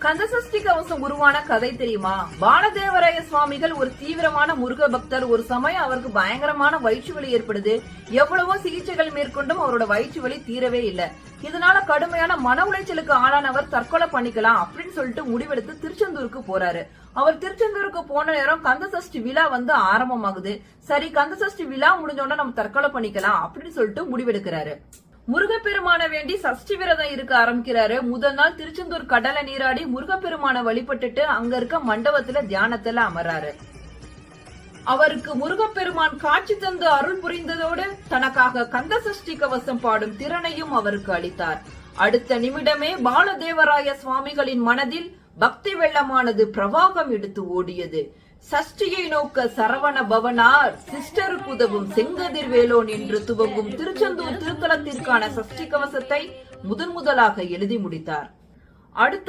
கந்தசஷ்டி கவசம் உருவான கதை தெரியுமா? பாலதேவராய சுவாமிகள் ஒரு தீவிரமான முருக பக்தர். ஒரு சமயம் அவருக்கு பயங்கரமான வயிற்று வலி ஏற்படுது. எவ்வளவோ சிகிச்சைகள் மேற்கொண்டும் அவரோட வயிற்று வலி தீரவே இல்ல. இதனால கடுமையான மன உளைச்சலுக்கு ஆளானவர் தற்கொலை பண்ணிக்கலாம் அப்படின்னு சொல்லிட்டு முடிவெடுத்து திருச்செந்தூருக்கு போறாரு. அவர் திருச்செந்தூருக்கு போன நேரம் கந்தசஷ்டி விழா ஆரம்பமாகுது. சரி, கந்தசஷ்டி விழா முடிஞ்சோன்னா நம்ம தற்கொலை பண்ணிக்கலாம் அப்படின்னு சொல்லிட்டு முடிவெடுக்கிறாரு. முருகப்பெருமான வேண்டி சஷ்டி விரதம் இருக்க ஆரம்பிக்கிறாரு. முதல் நாள் திருச்செந்தூர் கடலை நீராடி முருகப்பெருமான வழிபட்டுட்டு அங்க இருக்க மண்டபத்துல தியானத்துல அமர்றாரு. அவருக்கு முருகப்பெருமான் காட்சி தந்து அருள் புரிந்ததோடு தனக்காக கந்தசஷ்டி கவசம் பாடும் திறனையும் அவருக்கு அளித்தார். அடுத்த நிமிடமே பாலதேவராய சுவாமிகளின் மனதில் பக்தி வெள்ளமானது பிரவாகம் எடுத்து ஓடியது. சஷ்டியை நோக்க சரவண பவனார் சிஸ்டருக்கு உதவும் செங்கதிர் வேலோன் என்று துவங்கும் திருச்செந்தூர் திருத்தலத்திற்கான சஷ்டி கவசத்தை முதலாக எழுதி முடித்தார். அடுத்த